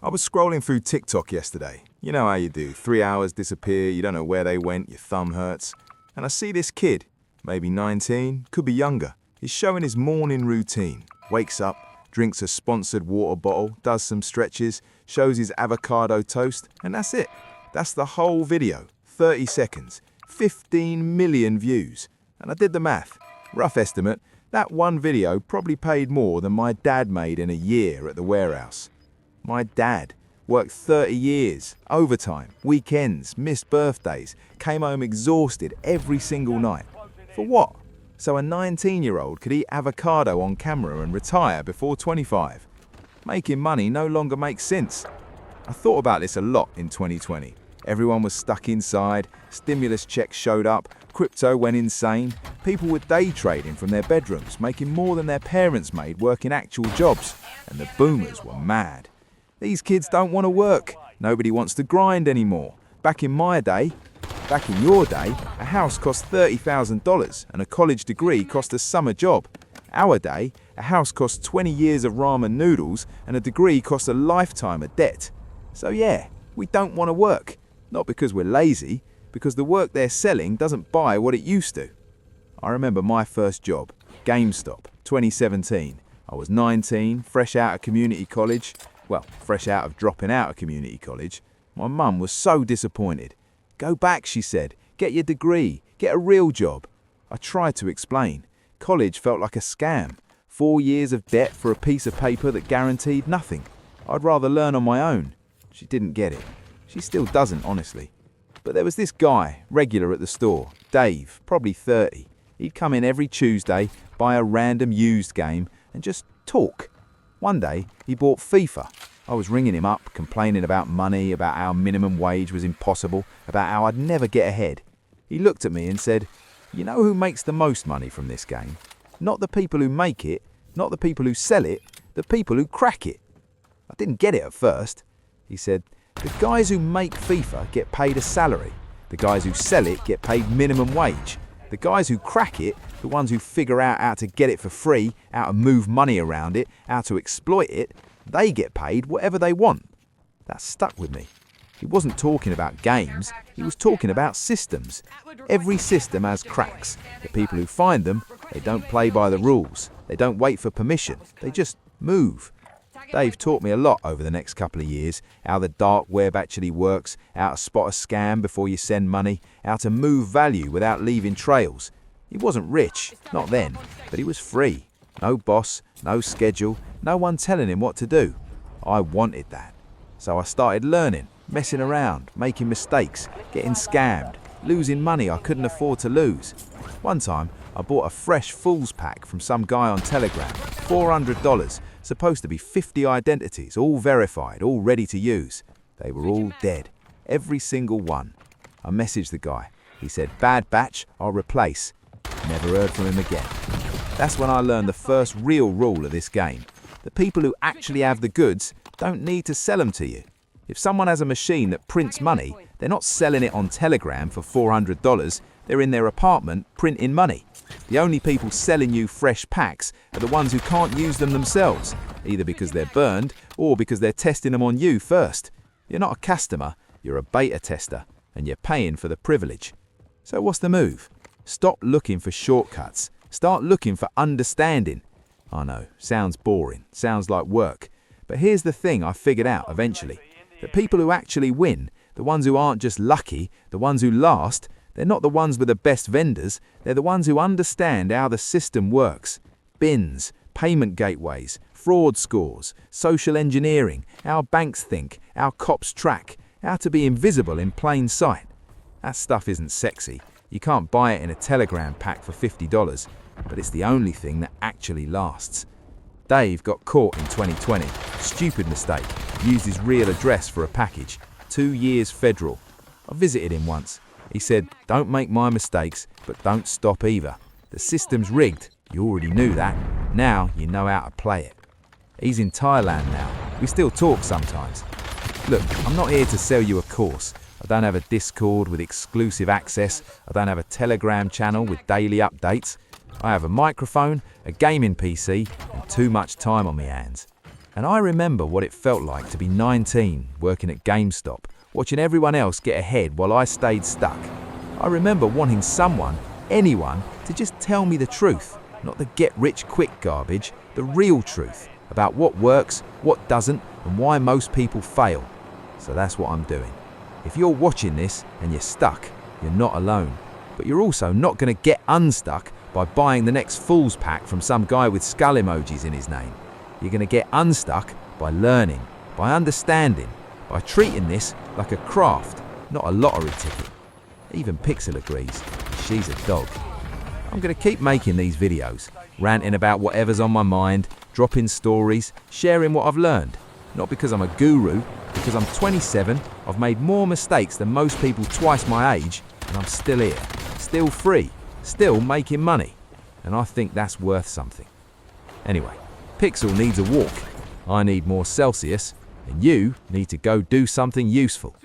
I was scrolling through TikTok yesterday. You know how you do. 3 hours disappear, you don't know where they went, your thumb hurts. And I see this kid, maybe 19, could be younger. He's showing his morning routine. Wakes up, drinks a sponsored water bottle, does some stretches, shows his avocado toast, and that's it. That's the whole video. 30 seconds. 15 million views. And I did the math. Rough estimate, that one video probably paid more than my dad made in a year at the warehouse. My dad worked 30 years, overtime, weekends, missed birthdays, came home exhausted every single night. For what? So a 19-year-old could eat avocado on camera and retire before 25. Making money no longer makes sense. I thought about this a lot in 2020. Everyone was stuck inside, stimulus checks showed up, crypto went insane, people were day trading from their bedrooms, making more than their parents made working actual jobs, and the boomers were mad. These kids don't want to work. Nobody wants to grind anymore. Back in your day, a house cost $30,000 and a college degree cost a summer job. Our day, a house cost 20 years of ramen noodles and a degree cost a lifetime of debt. So yeah, we don't want to work. Not because we're lazy, because the work they're selling doesn't buy what it used to. I remember my first job, GameStop, 2017. I was 19, fresh out of community college. Well, fresh out of dropping out of community college. My mum was so disappointed. Go back, she said. Get your degree. Get a real job. I tried to explain. College felt like a scam. 4 years of debt for a piece of paper that guaranteed nothing. I'd rather learn on my own. She didn't get it. She still doesn't, honestly. But there was this guy, regular at the store, Dave, probably 30. He'd come in every Tuesday, buy a random used game, and just talk. One day, he bought FIFA. I was ringing him up, complaining about money, about how minimum wage was impossible, about how I'd never get ahead. He looked at me and said, "You know who makes the most money from this game? Not the people who make it, not the people who sell it, the people who crack it." I didn't get it at first. He said, "The guys who make FIFA get paid a salary. The guys who sell it get paid minimum wage. The guys who crack it, the ones who figure out how to get it for free, how to move money around it, how to exploit it, they get paid whatever they want." That stuck with me. He wasn't talking about games, he was talking about systems. Every system has cracks. The people who find them, they don't play by the rules. They don't wait for permission. They just move. Dave taught me a lot over the next couple of years, how the dark web actually works, how to spot a scam before you send money, how to move value without leaving trails. He wasn't rich, not then, but he was free. No boss, no schedule, no one telling him what to do. I wanted that. So I started learning, messing around, making mistakes, getting scammed, losing money I couldn't afford to lose. One time, I bought a fresh Fools pack from some guy on Telegram, $400, supposed to be 50 identities, all verified, all ready to use. They were all dead, every single one. I messaged the guy. He said, "Bad batch, I'll replace." Never heard from him again. That's when I learned the first real rule of this game. The people who actually have the goods don't need to sell them to you. If someone has a machine that prints money, they're not selling it on Telegram for $400, they're in their apartment printing money. The only people selling you fresh packs are the ones who can't use them themselves, either because they're burned or because they're testing them on you first. You're not a customer, you're a beta tester, and you're paying for the privilege. So what's the move? Stop looking for shortcuts. Start looking for understanding. I know, sounds boring, sounds like work. But here's the thing I figured out eventually. The people who actually win, the ones who aren't just lucky, the ones who last, they're not the ones with the best vendors, they're the ones who understand how the system works. Bins, payment gateways, fraud scores, social engineering, how banks think, how cops track, how to be invisible in plain sight. That stuff isn't sexy. You can't buy it in a Telegram pack for $50, but it's the only thing that actually lasts. Dave got caught in 2020. Stupid mistake. Used his real address for a package. 2 years federal. I visited him once. He said, "Don't make my mistakes, but don't stop either. The system's rigged. You already knew that. Now you know how to play it." He's in Thailand now. We still talk sometimes. Look, I'm not here to sell you a course. I don't have a Discord with exclusive access. I don't have a Telegram channel with daily updates. I have a microphone, a gaming PC, and too much time on my hands. And I remember what it felt like to be 19, working at GameStop, watching everyone else get ahead while I stayed stuck. I remember wanting someone, anyone, to just tell me the truth, not the get-rich-quick garbage, the real truth about what works, what doesn't, and why most people fail. So that's what I'm doing. If you're watching this and you're stuck, you're not alone. But you're also not going to get unstuck by buying the next Fool's Pack from some guy with skull emojis in his name. You're going to get unstuck by learning, by understanding, by treating this like a craft, not a lottery ticket. Even Pixel agrees. She's a dog. I'm going to keep making these videos, ranting about whatever's on my mind, dropping stories, sharing what I've learned. Not because I'm a guru, because I'm 27, I've made more mistakes than most people twice my age, and I'm still here, still free, still making money. And I think that's worth something. Anyway, Pixel needs a walk. I need more Celsius, and you need to go do something useful.